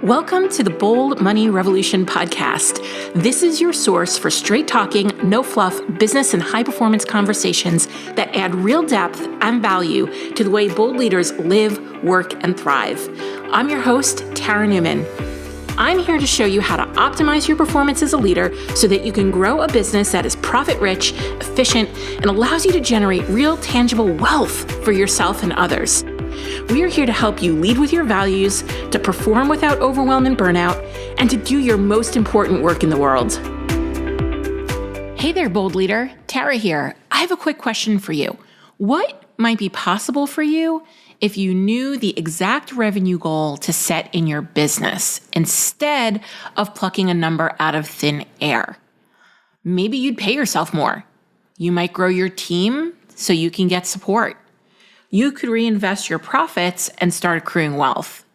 Welcome to the Bold Money Revolution podcast. This is your source for straight talking, no fluff, business and high performance conversations that add real depth and value to the way bold leaders live, work, and thrive. I'm your host, Tara Newman. I'm here to show you how to optimize your performance as a leader so that you can grow a business that is profit-rich, efficient, and allows you to generate real, tangible wealth for yourself and others. We are here to help you lead with your values, to perform without overwhelm and burnout, and to do your most important work in the world. Hey there, bold leader. Tara here. I have a quick question for you. What might be possible for you if you knew the exact revenue goal to set in your business instead of plucking a number out of thin air? Maybe you'd pay yourself more. You might grow your team so you can get support. You could reinvest your profits and start accruing wealth.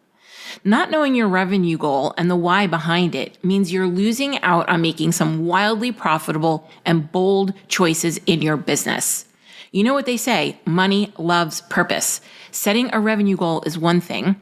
Not knowing your revenue goal and the why behind it means you're losing out on making some wildly profitable and bold choices in your business. You know what they say, money loves purpose. Setting a revenue goal is one thing.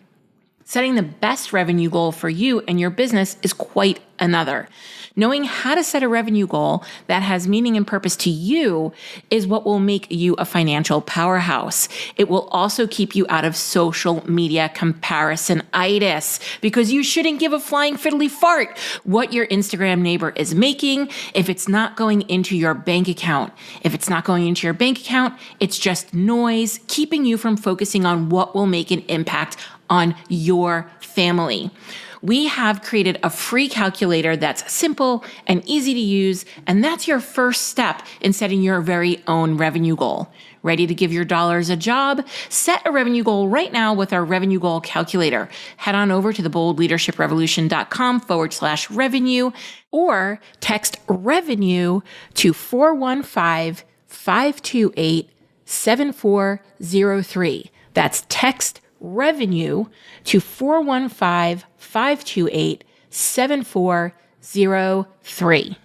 Setting the best revenue goal for you and your business is quite another. Knowing how to set a revenue goal that has meaning and purpose to you is what will make you a financial powerhouse. It will also keep you out of social media comparison-itis because you shouldn't give a flying fiddly fart what your Instagram neighbor is making if it's not going into your bank account. If it's not going into your bank account, it's just noise keeping you from focusing on what will make an impact on your family. We have created a free calculator that's simple and easy to use, and that's your first step in setting your very own revenue goal. Ready to give your dollars a job? Set a revenue goal right now with our revenue goal calculator. Head on over to theboldleadershiprevolution.com/revenue or text revenue to 415-528-7403. That's text revenue to 415-528-7403.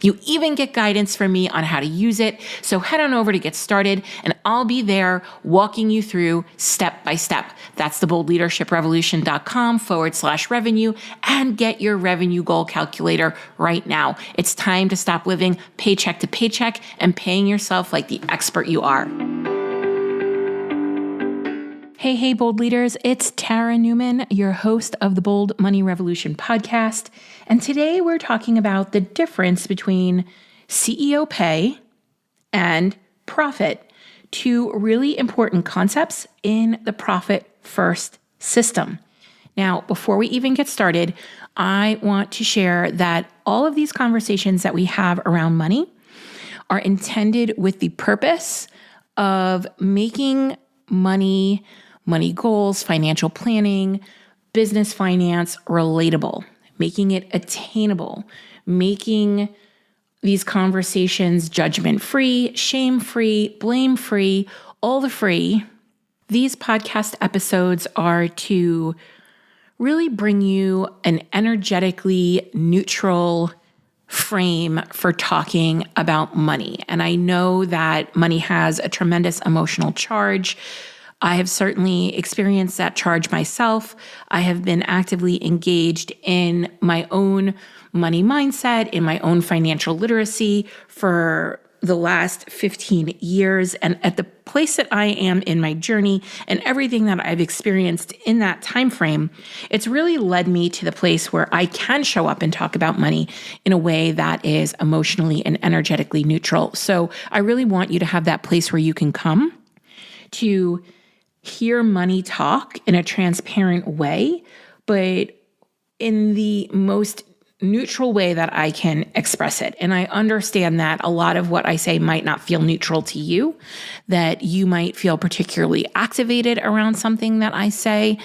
You even get guidance from me on how to use it. So head on over to get started and I'll be there walking you through step by step. That's theboldleadershiprevolution.com/revenue and get your revenue goal calculator right now. It's time to stop living paycheck to paycheck and paying yourself like the expert you are. Hey, bold leaders, it's Tara Newman, your host of the Bold Money Revolution podcast. And today we're talking about the difference between CEO pay and profit, two really important concepts in the profit first system. Now, before we even get started, I want to share that all of these conversations that we have around money are intended with the purpose of making money goals, financial planning, business finance relatable, making it attainable, making these conversations judgment-free, shame-free, blame-free, all the free. These podcast episodes are to really bring you an energetically neutral frame for talking about money. And I know that money has a tremendous emotional charge. I have certainly experienced that charge myself. I have been actively engaged in my own money mindset, in my own financial literacy for the last 15 years. And at the place that I am in my journey and everything that I've experienced in that time frame, it's really led me to the place where I can show up and talk about money in a way that is emotionally and energetically neutral. So I really want you to have that place where you can come to hear money talk in a transparent way, but in the most neutral way that I can express it. And I understand that a lot of what I say might not feel neutral to you, that you might feel particularly activated around something that I say.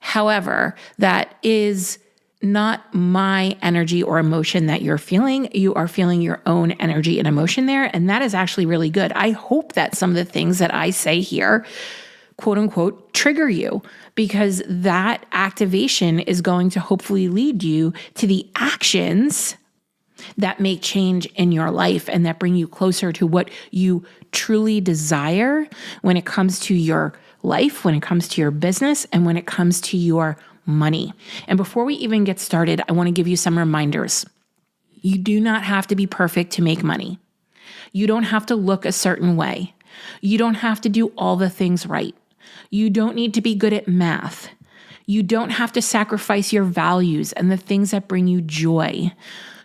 However, that is not my energy or emotion that you're feeling. You are feeling your own energy and emotion there. And that is actually really good. I hope that some of the things that I say here quote unquote, trigger you, because that activation is going to hopefully lead you to the actions that make change in your life and that bring you closer to what you truly desire when it comes to your life, when it comes to your business, and when it comes to your money. And before we even get started, I want to give you some reminders. You do not have to be perfect to make money. You don't have to look a certain way. You don't have to do all the things right. You don't need to be good at math. You don't have to sacrifice your values and the things that bring you joy.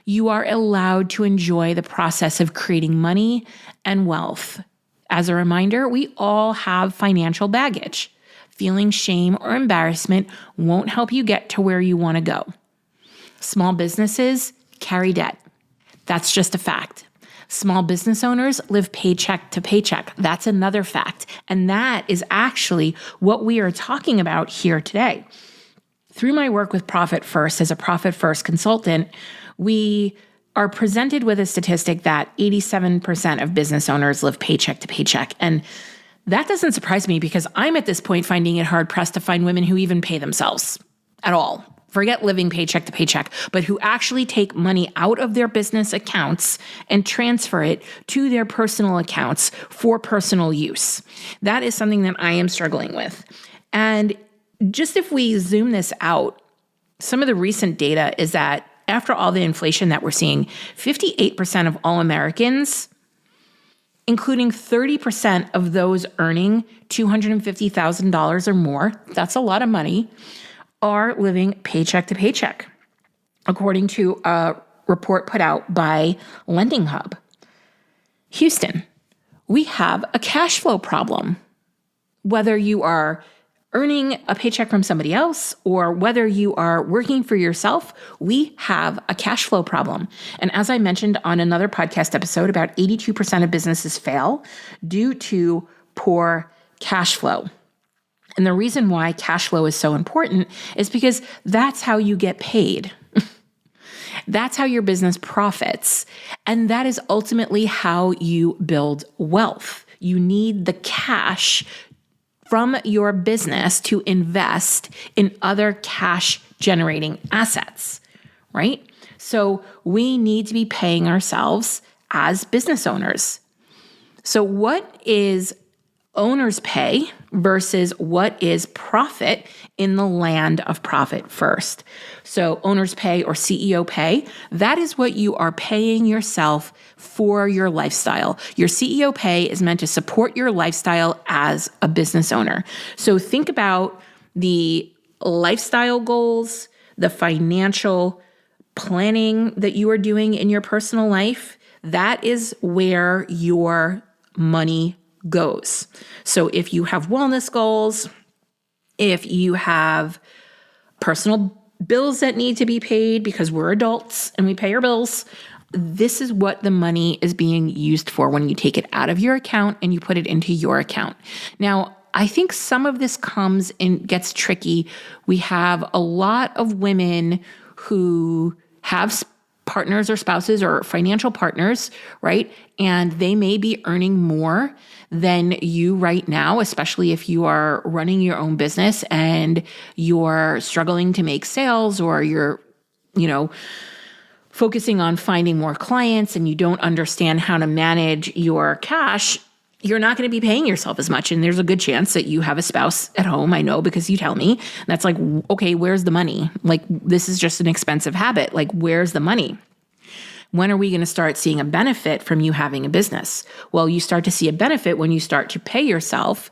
You are allowed to enjoy the process of creating money and wealth. As a reminder, we all have financial baggage. Feeling shame or embarrassment won't help you get to where you want to go. Small businesses carry debt. That's just a fact. Small business owners live paycheck to paycheck. That's another fact. And that is actually what we are talking about here today. Through my work with Profit First as a Profit First consultant, we are presented with a statistic that 87% of business owners live paycheck to paycheck. And that doesn't surprise me because I'm at this point finding it hard pressed to find women who even pay themselves at all. Forget living paycheck to paycheck, but who actually take money out of their business accounts and transfer it to their personal accounts for personal use. That is something that I am struggling with. And just if we zoom this out, some of the recent data is that after all the inflation that we're seeing, 58% of all Americans, including 30% of those earning $250,000 or more, that's a lot of money, are living paycheck to paycheck, according to a report put out by Lending Hub. Houston, we have a cash flow problem. Whether you are earning a paycheck from somebody else or whether you are working for yourself, we have a cash flow problem. And as I mentioned on another podcast episode, about 82% of businesses fail due to poor cash flow. And the reason why cash flow is so important is because that's how you get paid. That's how your business profits. And that is ultimately how you build wealth. You need the cash from your business to invest in other cash generating assets, right? So we need to be paying ourselves as business owners. So what is owner's pay versus what is profit in the land of Profit First? So owner's pay or CEO pay, that is what you are paying yourself for your lifestyle. Your CEO pay is meant to support your lifestyle as a business owner. So think about the lifestyle goals, the financial planning that you are doing in your personal life. That is where your money goes. So if you have wellness goals, if you have personal bills that need to be paid because we're adults and we pay our bills, this is what the money is being used for when you take it out of your account and you put it into your account. Now, I think some of this comes and gets tricky. We have a lot of women who have partners or spouses or financial partners, right? And they may be earning more than you right now, especially if you are running your own business and you're struggling to make sales or you're, focusing on finding more clients and you don't understand how to manage your cash. You're not going to be paying yourself as much. And there's a good chance that you have a spouse at home. I know because you tell me. That's like, okay, where's the money? Like, this is just an expensive habit. Like, where's the money? When are we going to start seeing a benefit from you having a business? Well, you start to see a benefit when you start to pay yourself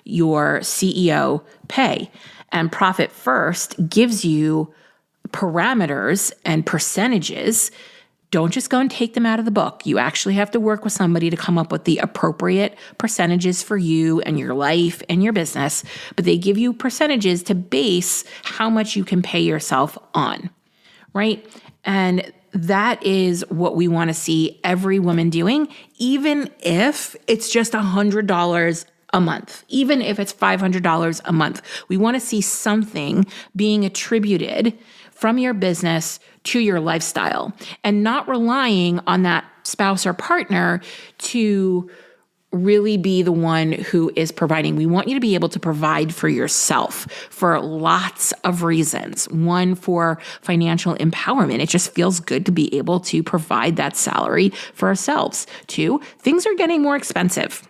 your CEO pay. And Profit First gives you parameters and percentages. Don't just go and take them out of the book. You actually have to work with somebody to come up with the appropriate percentages for you and your life and your business. But they give you percentages to base how much you can pay yourself on, right? And that is what we want to see every woman doing, even if it's just $100 a month, even if it's $500 a month. We want to see something being attributed from your business to your lifestyle and not relying on that spouse or partner to really be the one who is providing. We want you to be able to provide for yourself for lots of reasons. One, for financial empowerment. It just feels good to be able to provide that salary for ourselves. Two, things are getting more expensive,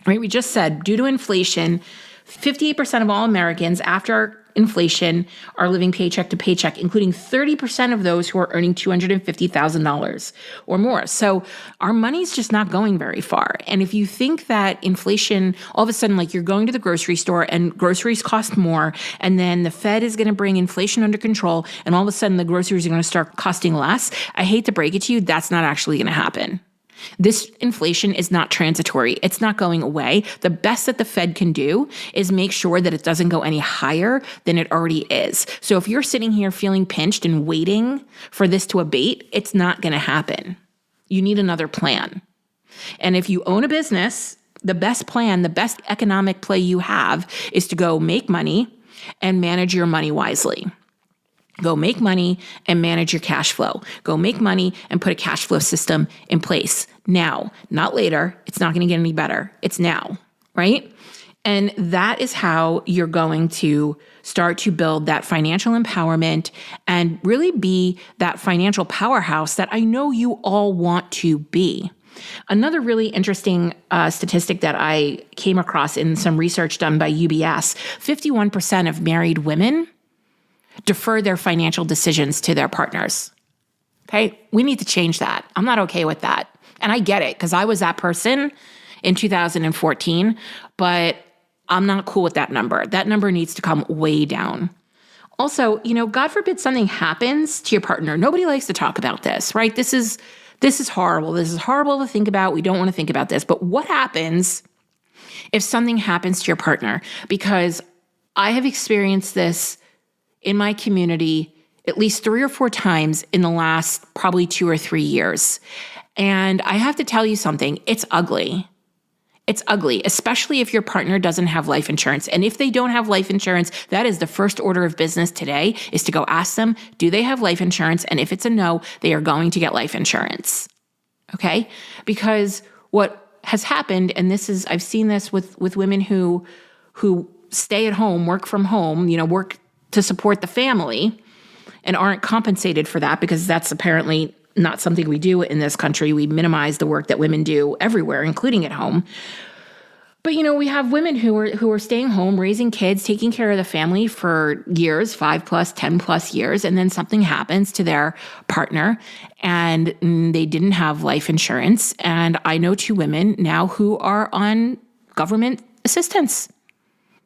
right? We just said due to inflation, 58% of all Americans after inflation are living paycheck to paycheck, including 30% of those who are earning $250,000 or more. So our money's just not going very far. And if you think that inflation, all of a sudden, like you're going to the grocery store and groceries cost more, and then the Fed is going to bring inflation under control, and all of a sudden the groceries are going to start costing less, I hate to break it to you, that's not actually going to happen. This inflation is not transitory. It's not going away. The best that the Fed can do is make sure that it doesn't go any higher than it already is. So if you're sitting here feeling pinched and waiting for this to abate, it's not going to happen. You need another plan. And if you own a business, the best plan, the best economic play you have is to go make money and manage your money wisely. Go make money and manage your cash flow. Go make money and put a cash flow system in place now, not later. It's not going to get any better. It's now, right? And that is how you're going to start to build that financial empowerment and really be that financial powerhouse that I know you all want to be. Another really interesting statistic that I came across in some research done by UBS, 51% of married women defer their financial decisions to their partners. Okay, we need to change that. I'm not okay with that. And I get it because I was that person in 2014, but I'm not cool with that number. That number needs to come way down. Also, God forbid something happens to your partner. Nobody likes to talk about this, right? This is horrible. This is horrible to think about. We don't want to think about this. But what happens if something happens to your partner? Because I have experienced this in my community at least 3 or 4 times in the last probably 2 or 3 years. And I have to tell you something, it's ugly. It's ugly, especially if your partner doesn't have life insurance. And if they don't have life insurance, that is the first order of business today is to go ask them, do they have life insurance? And if it's a no, they are going to get life insurance. Okay? Because what has happened, and I've seen this with women who stay at home, work from home, work to support the family and aren't compensated for that because that's apparently not something we do in this country. We minimize the work that women do everywhere, including at home. But, we have women who are staying home, raising kids, taking care of the family for years, 5+, 10+ years, and then something happens to their partner and they didn't have life insurance. And I know 2 women now who are on government assistance.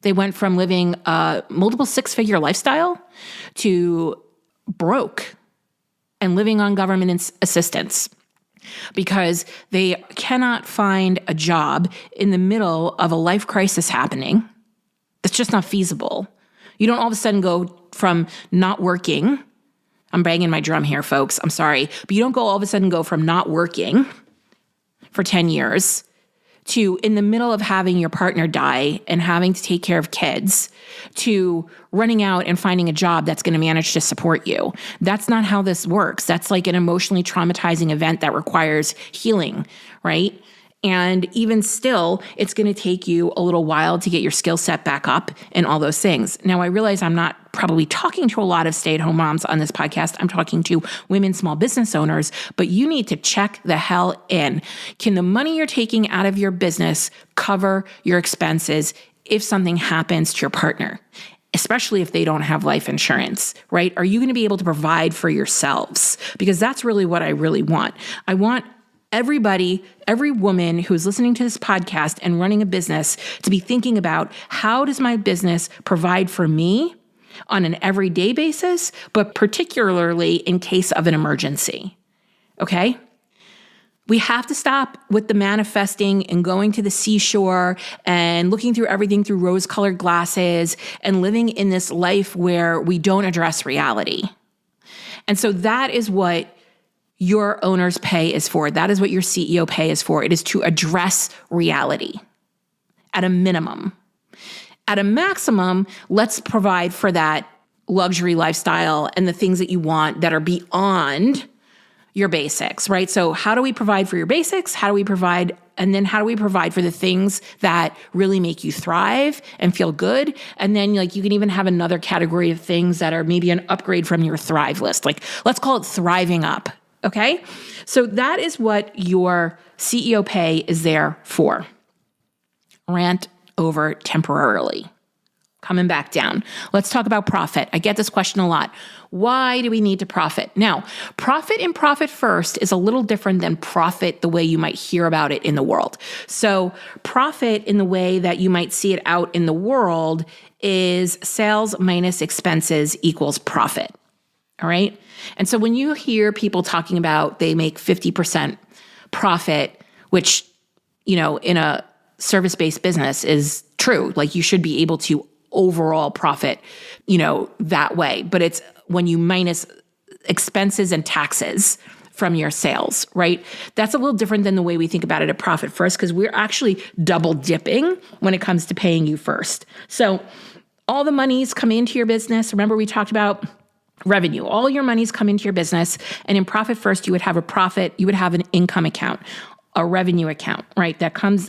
They went from living a multiple 6-figure lifestyle to broke and living on government assistance because they cannot find a job in the middle of a life crisis happening. That's just not feasible. You don't all of a sudden go from not working. I'm banging my drum here, folks. I'm sorry. But you don't all of a sudden go from not working for 10 years to in the middle of having your partner die and having to take care of kids, to running out and finding a job that's going to manage to support you. That's not how this works. That's like an emotionally traumatizing event that requires healing, right? And even still, it's going to take you a little while to get your skill set back up and all those things. Now, I realize I'm not probably talking to a lot of stay-at-home moms on this podcast. I'm talking to women, small business owners, but you need to check the hell in. Can the money you're taking out of your business cover your expenses if something happens to your partner? Especially if they don't have life insurance, right? Are you going to be able to provide for yourselves? Because that's really what I really want. I want everybody, every woman who's listening to this podcast and running a business to be thinking about how does my business provide for me on an everyday basis, but particularly in case of an emergency, okay? We have to stop with the manifesting and going to the seashore and looking through everything through rose-colored glasses and living in this life where we don't address reality. And so that is what your owner's pay is for. That is what your CEO pay is for. It is to address reality at a minimum. At a maximum, let's provide for that luxury lifestyle and the things that you want that are beyond your basics, right? So how do we provide for your basics? How do we provide for the things that really make you thrive and feel good? And then you can even have another category of things that are maybe an upgrade from your thrive list. Like let's call it thriving up. Okay? So that is what your CEO pay is there for. Rant over temporarily. Coming back down. Let's talk about profit. I get this question a lot. Why do we need to profit? Now, profit and profit first is a little different than profit the way you might hear about it in the world. So profit in the way that you might see it out in the world is sales minus expenses equals profit. All right. And so when you hear people talking about they make 50% profit, which, in a service-based business is true, like you should be able to overall profit, that way. But it's when you minus expenses and taxes from your sales, right? That's a little different than the way we think about it at Profit First, because we're actually double dipping when it comes to paying you first. So all the monies come into your business. Remember, we talked about revenue. All your monies come into your business. And in Profit First, you would have an income account, a revenue account, right?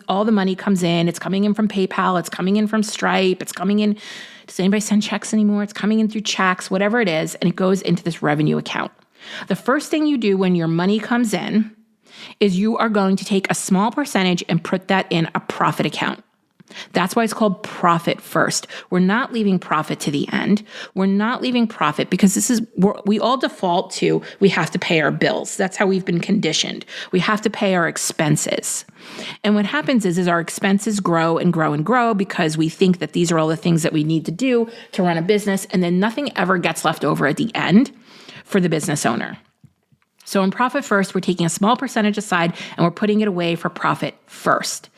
All the money comes in. It's coming in from PayPal. It's coming in from Stripe. It's coming in. Does anybody send checks anymore? It's coming in through checks, whatever it is. And it goes into this revenue account. The first thing you do when your money comes in is you are going to take a small percentage and put that in a profit account. That's why it's called Profit First. We're not leaving profit to the end. We're not leaving profit because we all default to, we have to pay our bills. That's how we've been conditioned. We have to pay our expenses. And what happens is our expenses grow and grow and grow because we think that these are all the things that we need to do to run a business. And then nothing ever gets left over at the end for the business owner. So in Profit First, we're taking a small percentage aside and we're putting it away for Profit First.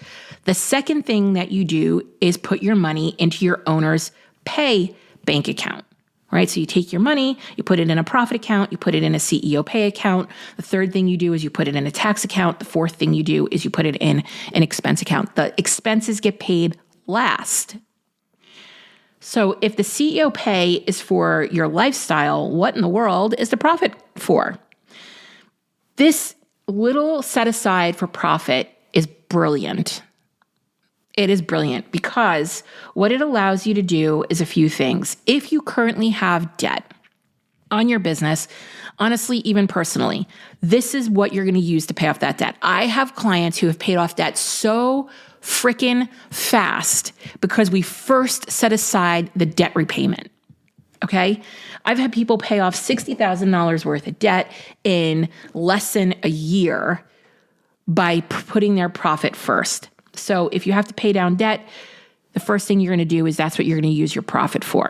The second thing that you do is put your money into your owner's pay bank account, right? So you take your money, you put it in a profit account, you put it in a CEO pay account. The third thing you do is you put it in a tax account. The fourth thing you do is you put it in an expense account. The expenses get paid last. So if the CEO pay is for your lifestyle, what in the world is the profit for? This little set aside for profit is brilliant. It is brilliant because what it allows you to do is a few things. If you currently have debt on your business, honestly, even personally, this is what you're going to use to pay off that debt. I have clients who have paid off debt so freaking fast because we first set aside the debt repayment. Okay? I've had people pay off $60,000 worth of debt in less than a year by putting their profit first. So if you have to pay down debt, the first thing you're going to do is that's what you're going to use your profit for.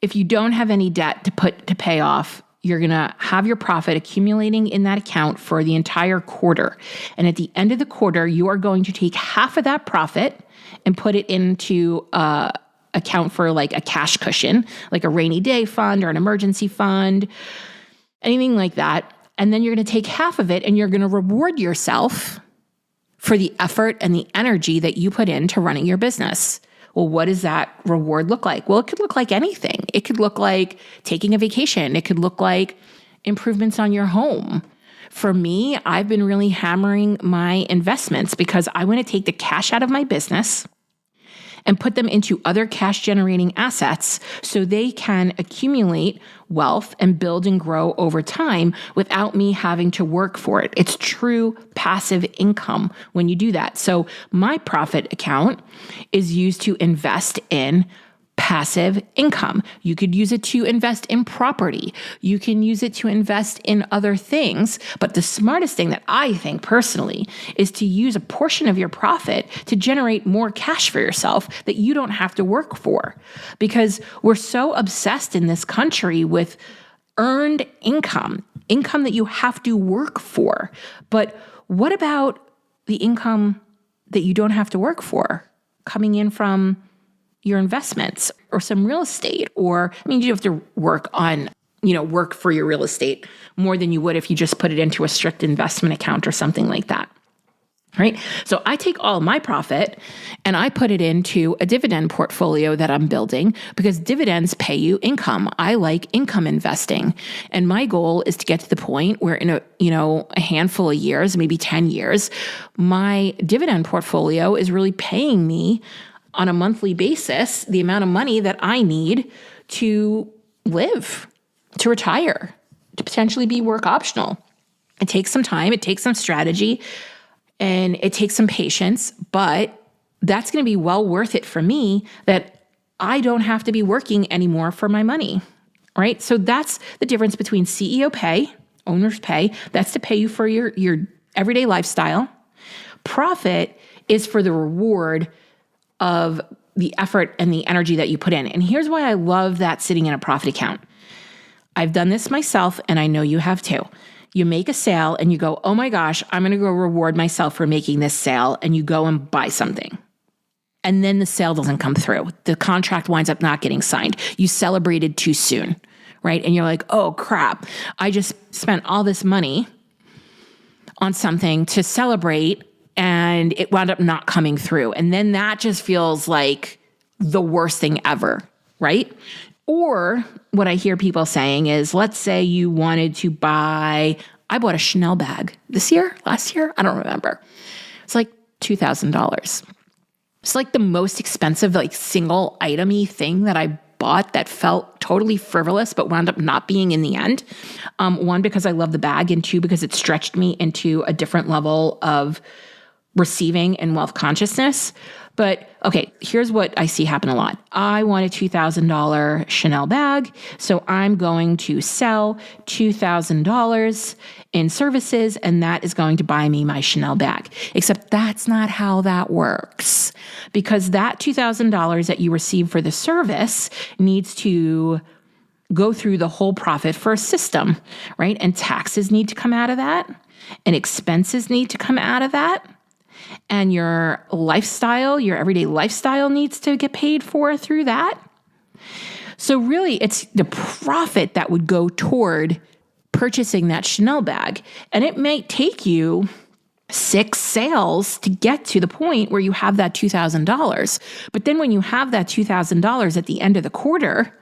If you don't have any debt to pay off, you're going to have your profit accumulating in that account for the entire quarter. And at the end of the quarter, you are going to take half of that profit and put it into account for like a cash cushion, like a rainy day fund or an emergency fund, anything like that. And then you're going to take half of it and you're going to reward yourself for the effort and the energy that you put into running your business. Well, what does that reward look like? Well, it could look like anything. It could look like taking a vacation. It could look like improvements on your home. For me, I've been really hammering my investments because I want to take the cash out of my business and put them into other cash generating assets so they can accumulate wealth and build and grow over time without me having to work for it. It's true passive income when you do that. So my profit account is used to invest in passive income. You could use it to invest in property. You can use it to invest in other things. But the smartest thing that I think personally is to use a portion of your profit to generate more cash for yourself that you don't have to work for. Because we're so obsessed in this country with earned income that you have to work for. But what about the income that you don't have to work for coming in from your investments or some real estate? Or, you have to work for your real estate more than you would if you just put it into a strict investment account or something like that, right? So I take all my profit and I put it into a dividend portfolio that I'm building because dividends pay you income. I like income investing. And my goal is to get to the point where in a handful of years, maybe 10 years, my dividend portfolio is really paying me on a monthly basis the amount of money that I need to live, to retire, to potentially be work optional. It takes some time, it takes some strategy, and it takes some patience, but that's going to be well worth it for me that I don't have to be working anymore for my money, right? So that's the difference between CEO pay, owner's pay. That's to pay you for your everyday lifestyle. Profit is for the reward of the effort and the energy that you put in. And here's why I love that sitting in a profit account. I've done this myself, and I know you have too. You make a sale and you go, oh my gosh, I'm going to go reward myself for making this sale. And you go and buy something. And then the sale doesn't come through. The contract winds up not getting signed. You celebrated too soon, right? And you're like, oh crap, I just spent all this money on something to celebrate and it wound up not coming through. And then that just feels like the worst thing ever, right? Or what I hear people saying is, let's say you wanted to buy, I bought a Chanel bag last year, I don't remember. It's like $2,000. It's like the most expensive, like single item-y thing that I bought that felt totally frivolous, but wound up not being in the end. One, because I love the bag, and two, because it stretched me into a different level of receiving and wealth consciousness. But okay, here's what I see happen a lot. I want a $2,000 Chanel bag, so I'm going to sell $2,000 in services, and that is going to buy me my Chanel bag. Except that's not how that works, because that $2,000 that you receive for the service needs to go through the whole profit first system, right? And taxes need to come out of that, and expenses need to come out of that. And your lifestyle, your everyday lifestyle needs to get paid for through that. So really, it's the profit that would go toward purchasing that Chanel bag. And it may take you 6 sales to get to the point where you have that $2,000. But then when you have that $2,000 at the end of the quarter,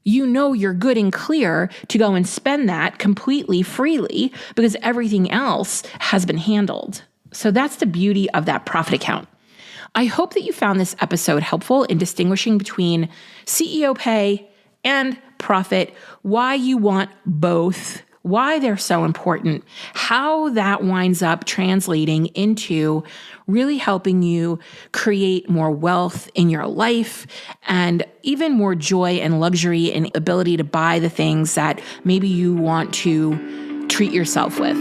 you know you're good and clear to go and spend that completely freely because everything else has been handled. So that's the beauty of that profit account. I hope that you found this episode helpful in distinguishing between CEO pay and profit, why you want both, why they're so important, how that winds up translating into really helping you create more wealth in your life and even more joy and luxury and ability to buy the things that maybe you want to treat yourself with.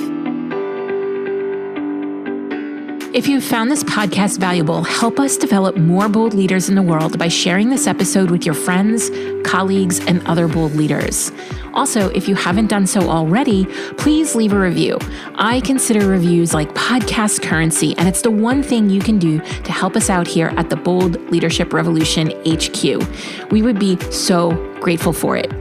If you found this podcast valuable, help us develop more bold leaders in the world by sharing this episode with your friends, colleagues, and other bold leaders. Also, if you haven't done so already, please leave a review. I consider reviews like podcast currency, and it's the one thing you can do to help us out here at the Bold Leadership Revolution HQ. We would be so grateful for it.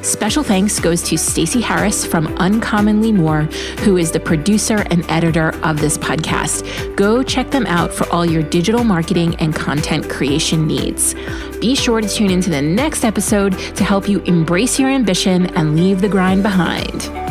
Special thanks goes to Stacey Harris from Uncommonly More, who is the producer and editor of this podcast. Go check them out for all your digital marketing and content creation needs. Be sure to tune into the next episode to help you embrace your ambition and leave the grind behind.